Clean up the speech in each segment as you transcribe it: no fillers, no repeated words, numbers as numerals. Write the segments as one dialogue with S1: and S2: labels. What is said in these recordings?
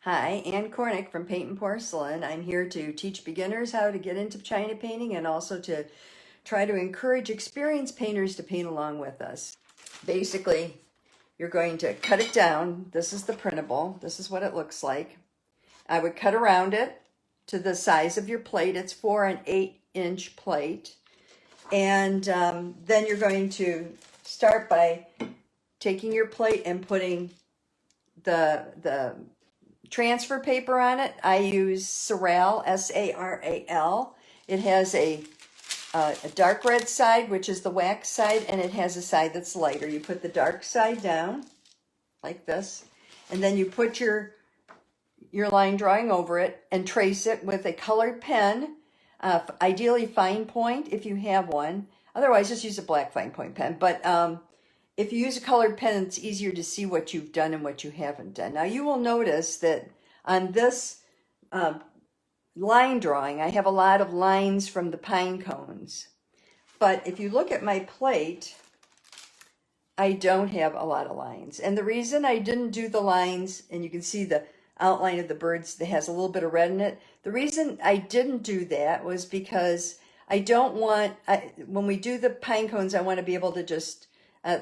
S1: Hi, Ann Cornick from Paint and Porcelain. I'm here to teach beginners how to get into China painting and also to try to encourage experienced painters to paint along with us. Basically, you're going to cut it down. This is the printable. This is what it looks like. I would cut around it to the size of your plate. It's 4 and 8-inch plate. And then you're going to start by taking your plate and putting the transfer paper on it. I use Saral, S-A-R-A-L. It has a dark red side, which is the wax side, and it has a side that's lighter. You put the dark side down like this, and then you put your line drawing over it and trace it with a colored pen, ideally fine point if you have one. Otherwise, just use a black fine point pen. But if you use a colored pen, it's easier to see what you've done and what you haven't done. Now, you will notice that on this line drawing, I have a lot of lines from the pine cones. But if you look at my plate, I don't have a lot of lines. And the reason I didn't do the lines, and you can see the outline of the birds that has a little bit of red in it, the reason I didn't do that was because I don't want, when we do the pine cones, I want to be able to just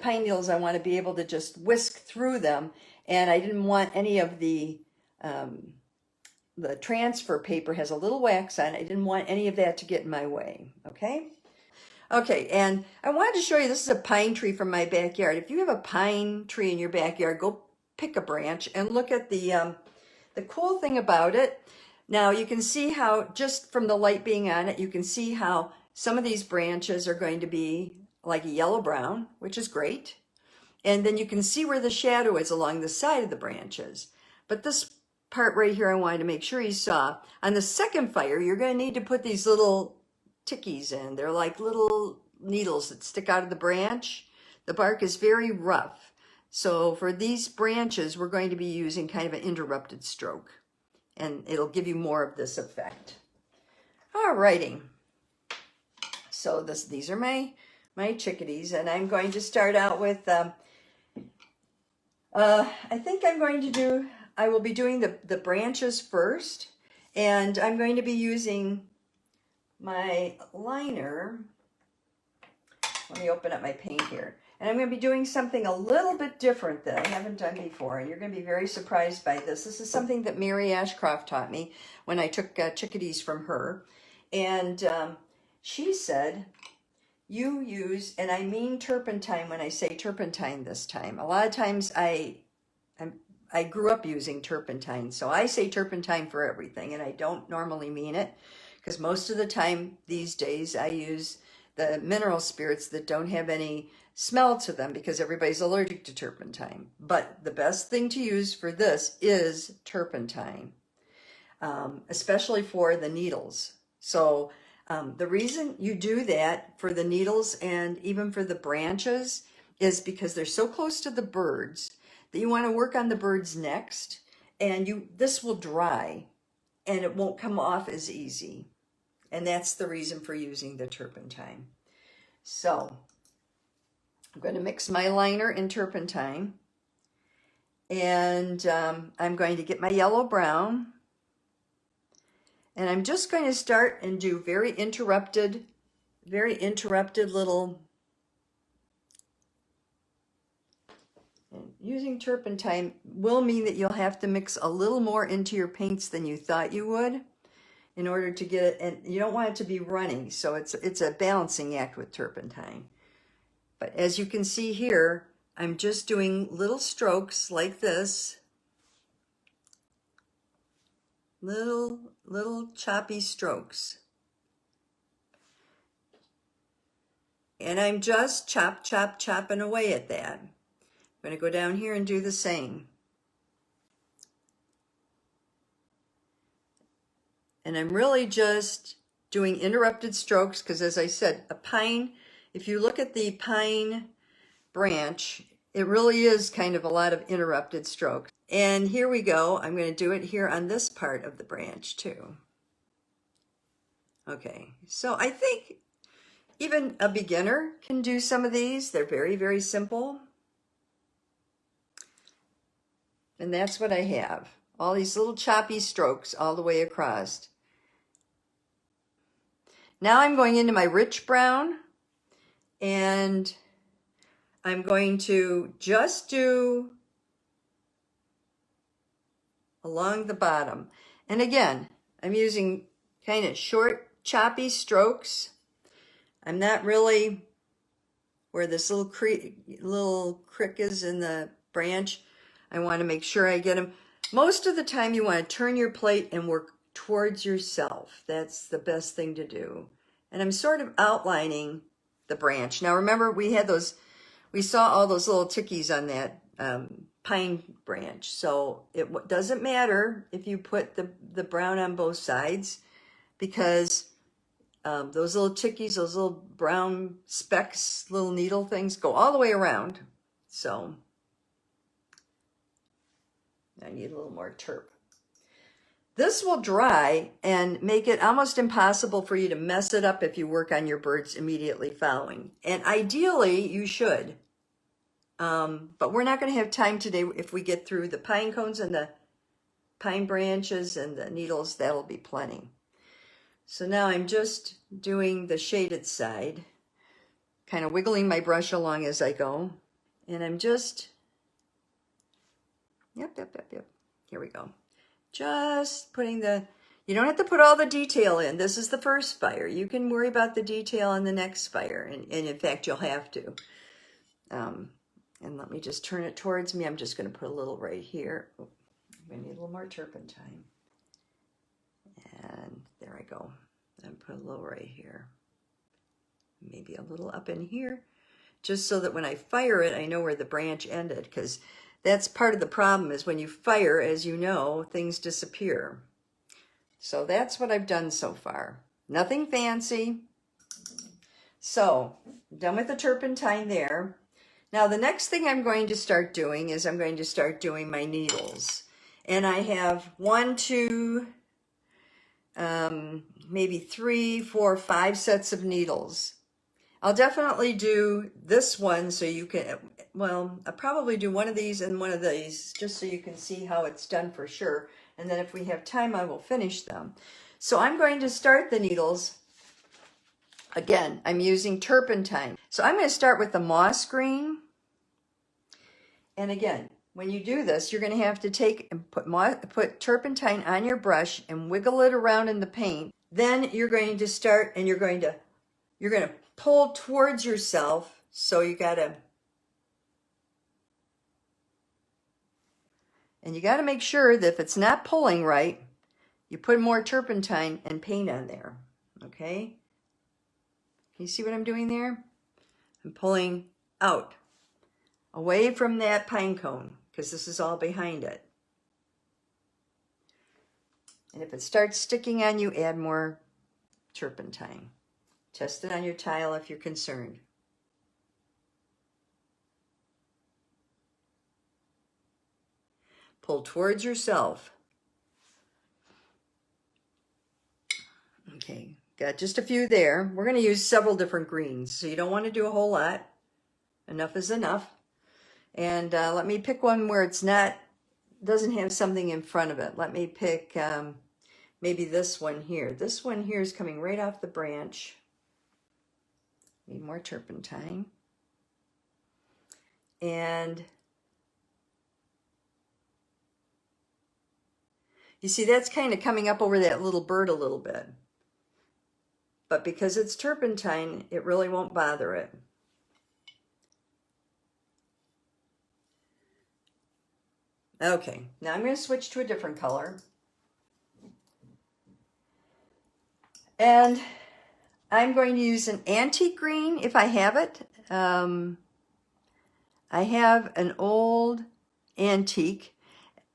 S1: pine needles, I want to be able to just whisk through them, and I didn't want any of the transfer paper has a little wax on it. I didn't want any of that to get in my way, okay? Okay, and I wanted to show you, this is a pine tree from my backyard. If you have a pine tree in your backyard, go pick a branch and look at the cool thing about it. Now you can see how, just from the light being on it, you can see how some of these branches are going to be like a yellow-brown, which is great. And then you can see where the shadow is along the side of the branches. But this part right here, I wanted to make sure you saw. On the second fire, you're going to need to put these little tickies in. They're like little needles that stick out of the branch. The bark is very rough. So for these branches, we're going to be using kind of an interrupted stroke. And it'll give you more of this effect. Alrighty. So these are my chickadees, and I'm going to start out with, I think I will be doing the branches first, and I'm going to be using my liner. Let me open up my paint here. And I'm going to be doing something a little bit different that I haven't done before, and you're going to be very surprised by this. This is something that Mary Ashcroft taught me when I took chickadees from her, and she said, you use, and I mean turpentine when I say turpentine this time. A lot of times I grew up using turpentine, so I say turpentine for everything, and I don't normally mean it, because most of the time these days I use the mineral spirits that don't have any smell to them because everybody's allergic to turpentine. But the best thing to use for this is turpentine, especially for the needles. So the reason you do that for the needles and even for the branches is because they're so close to the birds that you want to work on the birds next, and this will dry and it won't come off as easy. And that's the reason for using the turpentine. So I'm going to mix my liner in turpentine, and I'm going to get my yellow brown. And I'm just going to start and do very interrupted little, and using turpentine will mean that you'll have to mix a little more into your paints than you thought you would in order to get it, and you don't want it to be runny, so it's a balancing act with turpentine. But as you can see here, I'm just doing little strokes like this. Little choppy strokes. And I'm just chopping away at that. I'm going to go down here and do the same. And I'm really just doing interrupted strokes because, as I said, a pine, if you look at the pine branch, it really is kind of a lot of interrupted strokes. And here we go. I'm going to do it here on this part of the branch too. Okay, so I think even a beginner can do some of these. They're very, very simple. And that's what I have. all these little choppy strokes all the way across. Now I'm going into my rich brown, and I'm going to just do along the bottom. And again, I'm using kind of short, choppy strokes. I'm not really where this little crick is in the branch. I want to make sure I get them. Most of the time you want to turn your plate and work towards yourself. That's the best thing to do. And I'm sort of outlining the branch. Now remember, we saw all those little tickies on that pine branch. So it doesn't matter if you put the brown on both sides, because those little tickies, those little brown specks, little needle things, go all the way around. So I need a little more turp. This will dry and make it almost impossible for you to mess it up if you work on your birds immediately following. And ideally, you should. But we're not going to have time today. If we get through the pine cones and the pine branches and the needles, that'll be plenty. So now I'm just doing the shaded side, kind of wiggling my brush along as I go. And I'm just, yep. Here we go. Just putting you don't have to put all the detail in. This is the first fire. You can worry about the detail in the next fire. And in fact, you'll have to. And let me just turn it towards me. I'm just going to put a little right here. Oh, I need a little more turpentine. And there I go. And put a little right here. Maybe a little up in here. Just so that when I fire it, I know where the branch ended. Because that's part of the problem, is when you fire, as you know, things disappear. So that's what I've done so far. Nothing fancy. So, done with the turpentine there. Now the next thing I'm going to start doing is I'm going to start doing my needles. And I have 1, 2, maybe 3, 4, 5 sets of needles. I'll definitely do this one so you can, well, I'll probably do one of these and one of these just so you can see how it's done for sure. And then if we have time, I will finish them. So I'm going to start the needles. Again, I'm using turpentine. So I'm going to start with the moss green. And again, when you do this, you're going to have to take and put turpentine on your brush and wiggle it around in the paint. Then you're going to start, and you're going to pull towards yourself. So you got to, and you got to make sure that if it's not pulling right, you put more turpentine and paint on there. Okay? Can you see what I'm doing there? I'm pulling out, away from that pine cone, because this is all behind it. And if it starts sticking on you, add more turpentine. Test it on your tile if you're concerned. Pull towards yourself. Okay, got just a few there. We're going to use several different greens, so you don't want to do a whole lot. Enough is enough. And let me pick one where it's not, doesn't have something in front of it. Let me pick maybe this one here. This one here is coming right off the branch. Need more turpentine. And you see, that's kind of coming up over that little bird a little bit. But because it's turpentine, it really won't bother it. Okay, now I'm going to switch to a different color. And I'm going to use an antique green if I have it. I have an old antique.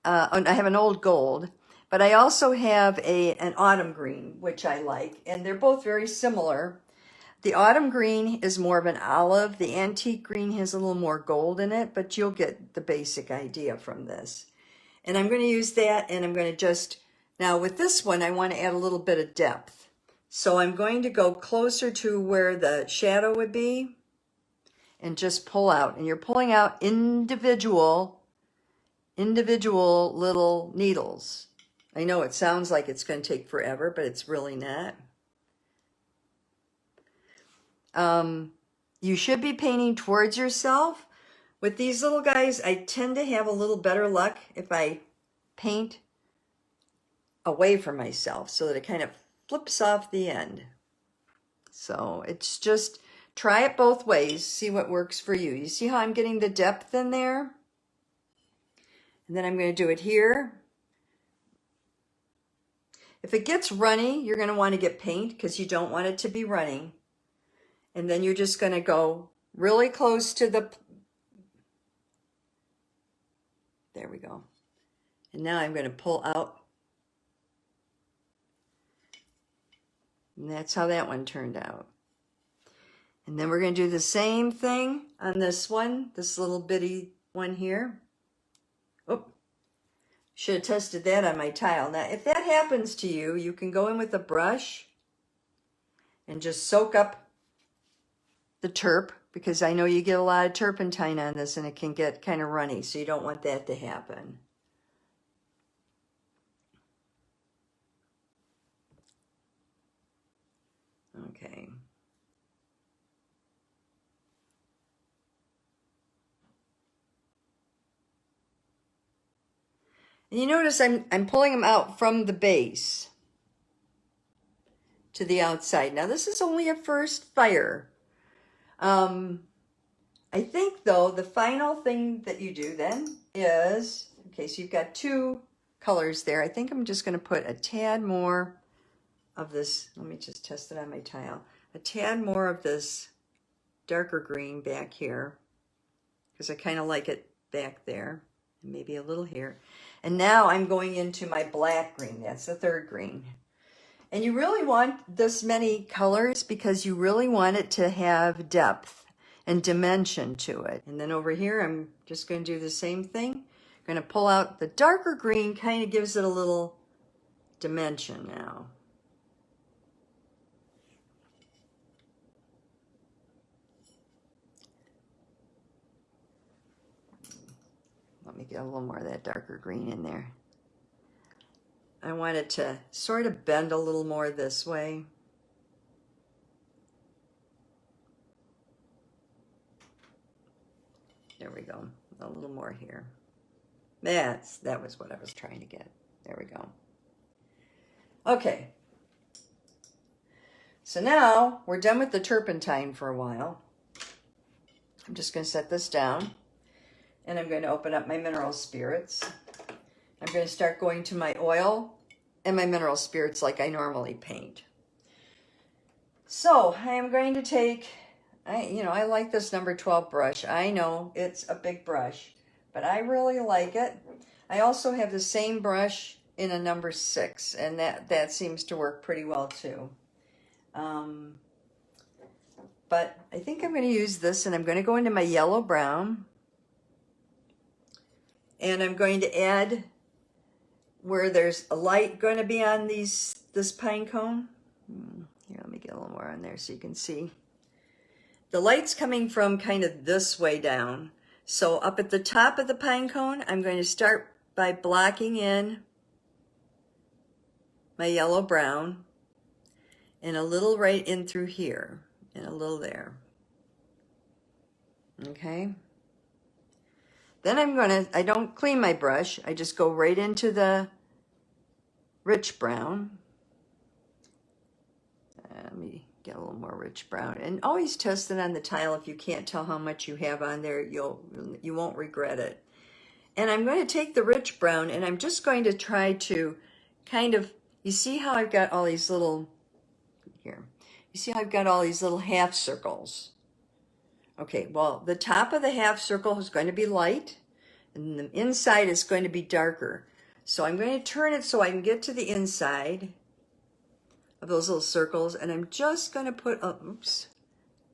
S1: I have an old gold. But I also have an autumn green, which I like. And they're both very similar. The autumn green is more of an olive. The antique green has a little more gold in it, but you'll get the basic idea from this. And I'm going to use that, and I'm going to just, now with this one, I want to add a little bit of depth. So I'm going to go closer to where the shadow would be and just pull out. And you're pulling out individual individual little needles. I know it sounds like it's going to take forever, but it's really not. You should be painting towards yourself. With these little guys, I tend to have a little better luck if I paint away from myself so that it kind of flips off the end. So it's just, try it both ways, see what works for you. You see how I'm getting the depth in there? And then I'm going to do it here. If it gets runny, you're going to want to get paint because you don't want it to be running. And then you're just going to go really close to the, there we go. And now I'm going to pull out. And that's how that one turned out. And then we're going to do the same thing on this one, this little bitty one here. Oh, should have tested that on my tile. Now, if that happens to you, you can go in with a brush and just soak up the turp, because I know you get a lot of turpentine on this and it can get kind of runny, so you don't want that to happen. Okay. And you notice I'm pulling them out from the base to the outside. Now this is only a first fire. I think though the final thing that you do then is, okay, so you've got two colors there. I think I'm just going to put a tad more of this. Let me just test it on my tile. A tad more of this darker green back here, because I kind of like it back there, and maybe a little here. And now I'm going into my black green. That's the third green. And you really want this many colors because you really want it to have depth and dimension to it. And then over here, I'm just going to do the same thing. I'm going to pull out the darker green, kind of gives it a little dimension now. Let me get a little more of that darker green in there. I want it to sort of bend a little more this way. There we go. A little more here. That was what I was trying to get. There we go. Okay. So now we're done with the turpentine for a while. I'm just going to set this down. And I'm going to open up my mineral spirits. I'm going to start going to my oil and my mineral spirits like I normally paint. So I am going to take, I like this number 12 brush. I know it's a big brush, but I really like it. I also have the same brush in a number 6, and that seems to work pretty well too. But I think I'm going to use this, and I'm going to go into my yellow brown. And I'm going to add where there's a light going to be on this pine cone. Here, let me get a little more on there so you can see. The light's coming from kind of this way down. So up at the top of the pine cone, I'm going to start by blocking in my yellow brown and a little right in through here and a little there. Okay. Then I don't clean my brush. I just go right into the rich brown. Let me get a little more rich brown. And always test it on the tile. If you can't tell how much you have on there, you won't regret it. And I'm going to take the rich brown and I'm just going to try to kind of, you see how I've got all these little, here. You see how I've got all these little half circles. Okay, well, the top of the half circle is going to be light, and the inside is going to be darker. So I'm going to turn it so I can get to the inside of those little circles, and I'm just going to put, oops,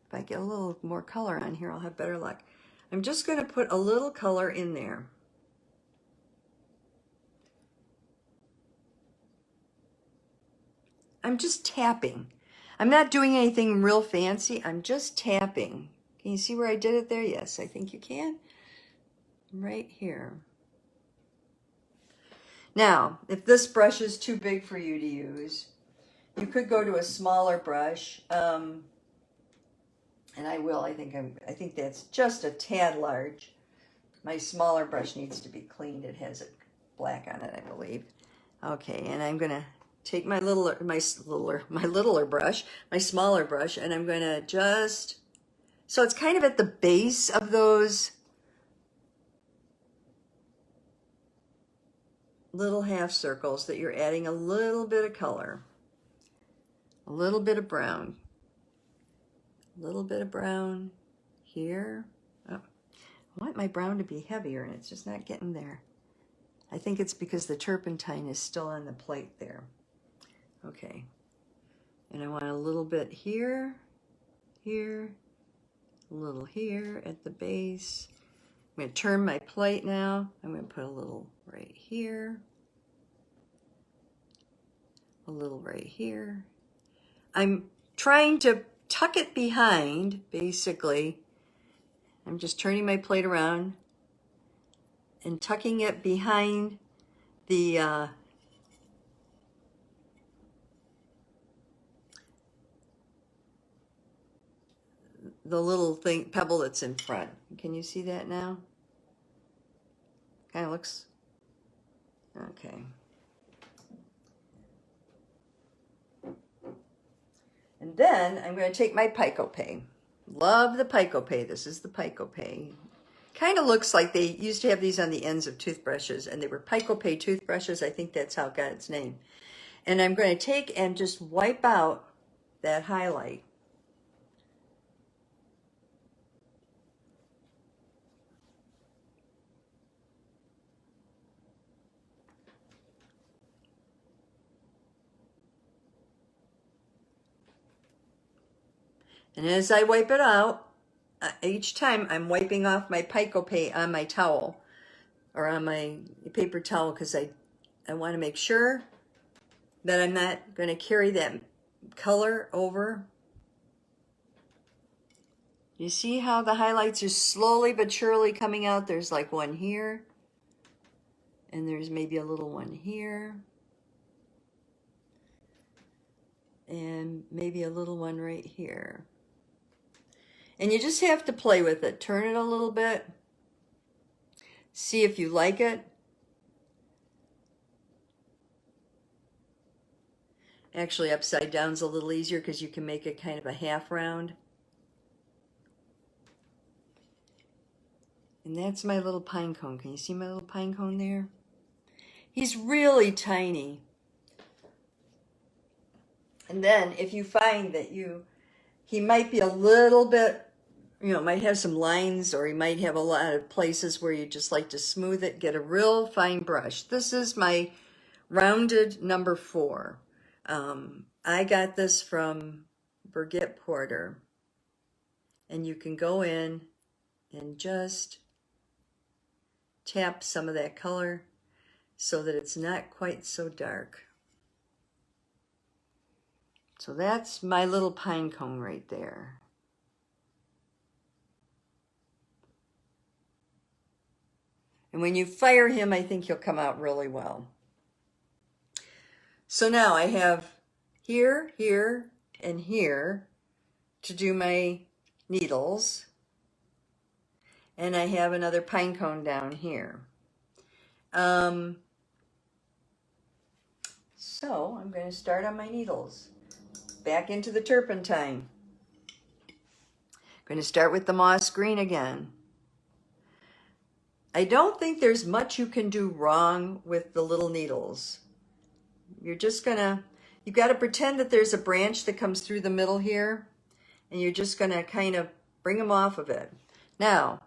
S1: if I get a little more color on here, I'll have better luck. I'm just going to put a little color in there. I'm just tapping. I'm not doing anything real fancy. I'm just tapping. Can you see where I did it there? Yes, I think you can. Right here. Now, if this brush is too big for you to use, you could go to a smaller brush, and I will. I think that's just a tad large. My smaller brush needs to be cleaned. It has it black on it, I believe. Okay, and I'm gonna take my smaller brush, and I'm gonna just, so it's kind of at the base of those little half circles that you're adding a little bit of color, a little bit of brown, here. Oh, I want my brown to be heavier and it's just not getting there. I think it's because the turpentine is still on the plate there. Okay, and I want a little bit here, a little here at the base. I'm going to turn my plate now. I'm going to put a little right here, a little right here. I'm trying to tuck it behind, basically. I'm just turning my plate around and tucking it behind the little pebble that's in front. Can you see that now? Kind of looks, okay. And then I'm going to take my Picopay. Love the Picopay. This is the Picopay. Kind of looks like they used to have these on the ends of toothbrushes, and they were Picopay toothbrushes. I think that's how it got its name. And I'm going to take and just wipe out that highlight. And as I wipe it out, each time I'm wiping off my Picopay on my towel or on my paper towel, because I want to make sure that I'm not going to carry that color over. You see how the highlights are slowly but surely coming out? There's like one here, and there's maybe a little one here, and maybe a little one right here. And you just have to play with it. Turn it a little bit. See if you like it. Actually, upside down's a little easier because you can make it kind of a half round. And that's my little pine cone. Can you see my little pine cone there? He's really tiny. And then if you find that he might be a little bit, might have some lines, or he might have a lot of places where you just like to smooth it, get a real fine brush. This is my rounded number 4. I got this from Birgit Porter. And you can go in and just tap some of that color so that it's not quite so dark. So that's my little pine cone right there. And when you fire him, I think he'll come out really well. So now I have here, here, and here to do my needles. And I have another pine cone down here. So I'm going to start on my needles. Back into the turpentine. I'm going to start with the moss green again. I don't think there's much you can do wrong with the little needles. You're just gonna, you've got to pretend that there's a branch that comes through the middle here, and you're just gonna kind of bring them off of it. Now,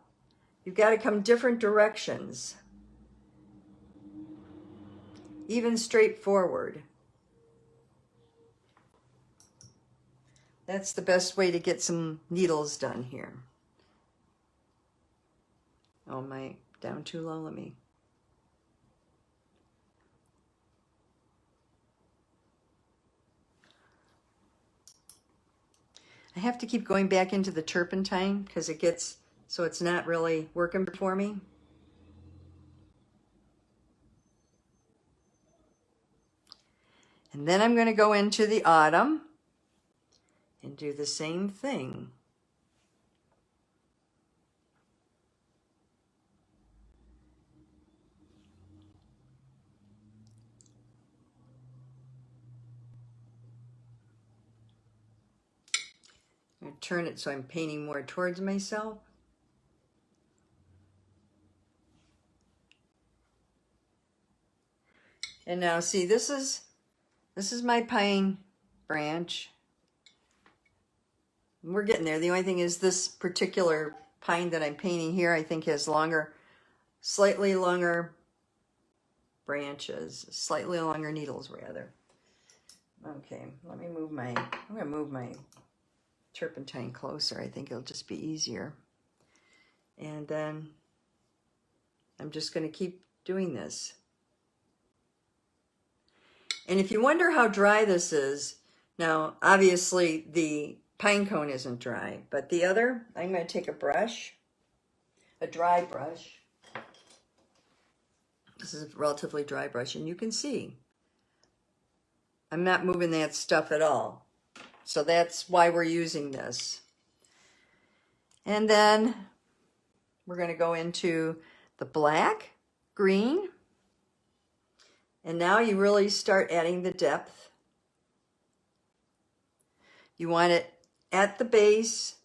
S1: you've got to come different directions, even straight forward. That's the best way to get some needles done here. Oh, am I down too low? Let me. I have to keep going back into the turpentine because it gets, so it's not really working for me. And then I'm going to go into the autumn and do the same thing. I'm going to turn it so I'm painting more towards myself. And now see, this is my pine branch. We're getting there. The only thing is this particular pine that I'm painting here, I think has longer, slightly longer branches, slightly longer needles rather. Okay, let me move I'm gonna move my turpentine closer. I think it'll just be easier. And then I'm just gonna keep doing this. And if you wonder how dry this is, now obviously the pine cone isn't dry, but the other, I'm going to take a brush, a dry brush. This is a relatively dry brush, and you can see I'm not moving that stuff at all. So that's why we're using this. And then we're going to go into the black, green, and now you really start adding the depth. You want it at the base,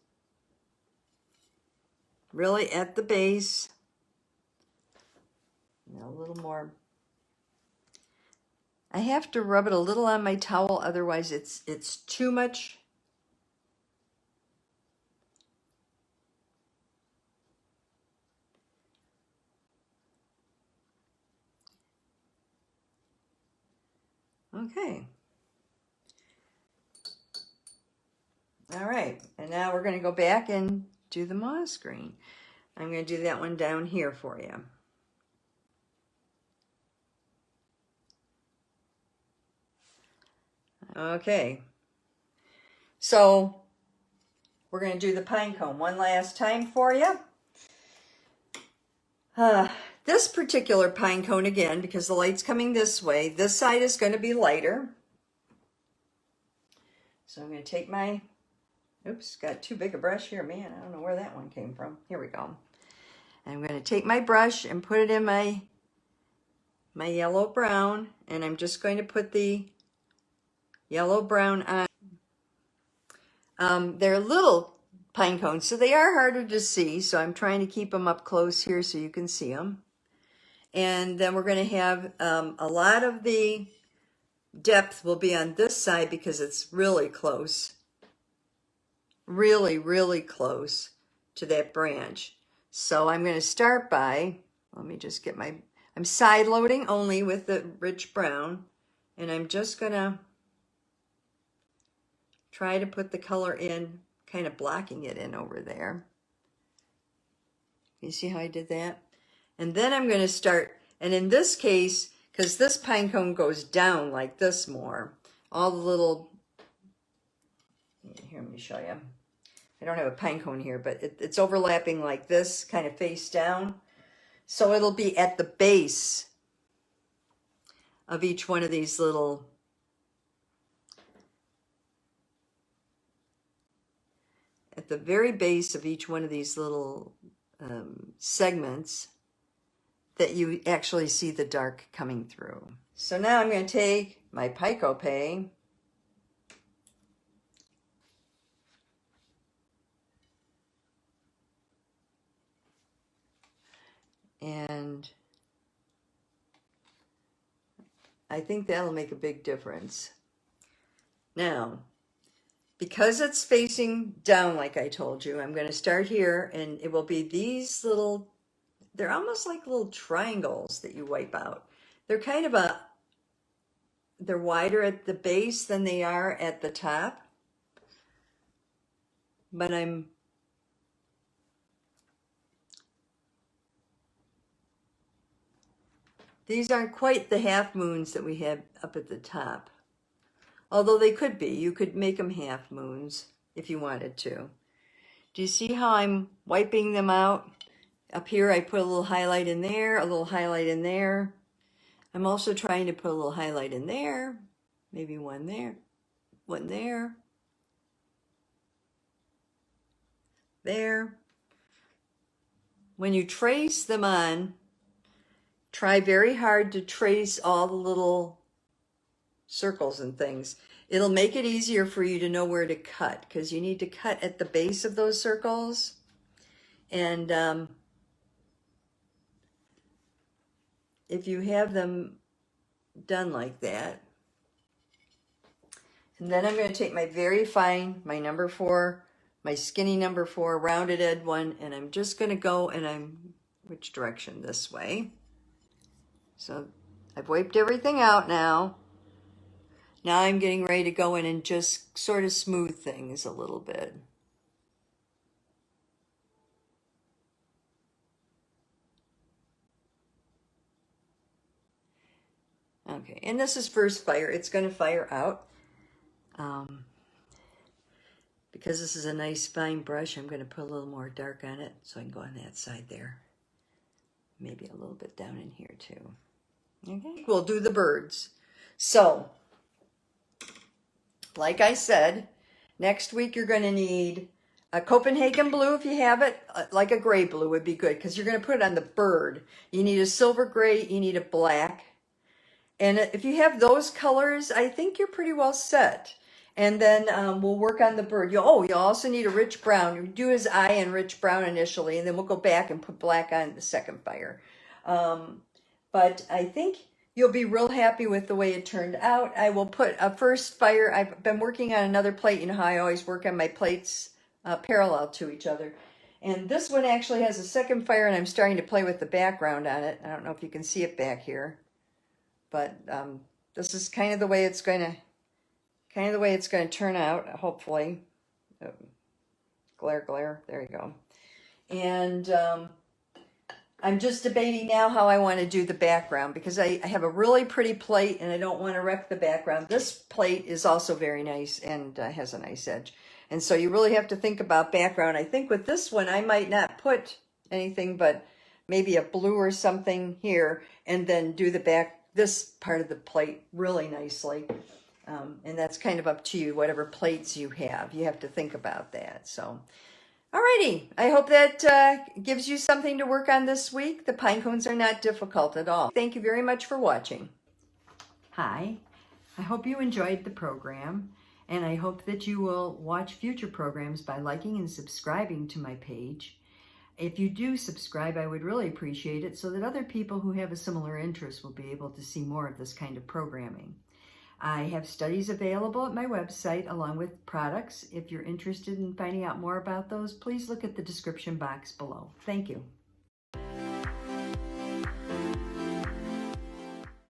S1: really at the base. Now a little more. I have to rub it a little on my towel, otherwise it's too much. Okay. All right, and now we're going to go back and do the moss green. I'm going to do that one down here for you. Okay, so we're going to do the pine cone one last time for you. This particular pine cone, again, because the light's coming this way, this side is going to be lighter. So I'm going to take my, oops, got too big a brush here, man. I don't know where that one came from. Here we go. I'm going to take my brush and put it in my yellow brown, and I'm just going to put the yellow brown on. They're little pine cones, so they are harder to see, so I'm trying to keep them up close here so you can see them. And then we're going to have a lot of the depth will be on this side because it's really close. Really, really close to that branch. So I'm going to start by, let me just get I'm side loading only with the rich brown, and I'm just going to try to put the color in, kind of blocking it in over there. You see how I did that? And then I'm going to start, and in this case, because this pine cone goes down like this more, all the little, here, let me show you. I don't have a pine cone here, but it's overlapping like this, kind of face down. So it'll be at the base of each one of these little, at the very base of each one of these little segments that you actually see the dark coming through. So now I'm going to take my Pico-Pay and I think that'll make a big difference. Now, because it's facing down like I told you, I'm going to start here, and it will be these little, they're almost like little triangles that you wipe out. They're kind of they're wider at the base than they are at the top. But these aren't quite the half moons that we have up at the top. Although they could be. You could make them half moons if you wanted to. Do you see how I'm wiping them out? Up here I put a little highlight in there, a little highlight in there. I'm also trying to put a little highlight in there. Maybe one there, one there, there. When you trace them on, try very hard to trace all the little circles and things. It'll make it easier for you to know where to cut, because you need to cut at the base of those circles. And if you have them done like that, and then I'm going to take my very fine, my number 4, my skinny number 4, rounded edge one, and I'm just going to go, and which direction? This way. So I've wiped everything out now. Now I'm getting ready to go in and just sort of smooth things a little bit. Okay, and this is first fire. It's going to fire out. Because this is a nice fine brush, I'm going to put a little more dark on it so I can go on that side there. Maybe a little bit down in here too. Okay, we'll do the birds. So, like I said, next week you're going to need a Copenhagen blue if you have it. Like a gray blue would be good because you're going to put it on the bird. You need a silver gray, you need a black. And if you have those colors, I think you're pretty well set. And then we'll work on the bird. You'll also need a rich brown. You do his eye in rich brown initially, and then we'll go back and put black on the second fire. But I think you'll be real happy with the way it turned out. I will put a first fire. I've been working on another plate. You know how I always work on my plates parallel to each other. And this one actually has a second fire, and I'm starting to play with the background on it. I don't know if you can see it back here. But this is kind of the way it's going to turn out, hopefully. Oh, glare, there you go. And I'm just debating now how I want to do the background, because I have a really pretty plate and I don't want to wreck the background. This plate is also very nice and has a nice edge. And so you really have to think about background. I think with this one, I might not put anything but maybe a blue or something here, and then do this part of the plate really nicely. And that's kind of up to you, whatever plates you have. You have to think about that. So, alrighty. I hope that gives you something to work on this week. The pine cones are not difficult at all. Thank you very much for watching. Hi. I hope you enjoyed the program, and I hope that you will watch future programs by liking and subscribing to my page. If you do subscribe, I would really appreciate it so that other people who have a similar interest will be able to see more of this kind of programming. I have studies available at my website along with products. If you're interested in finding out more about those, please look at the description box below. Thank you.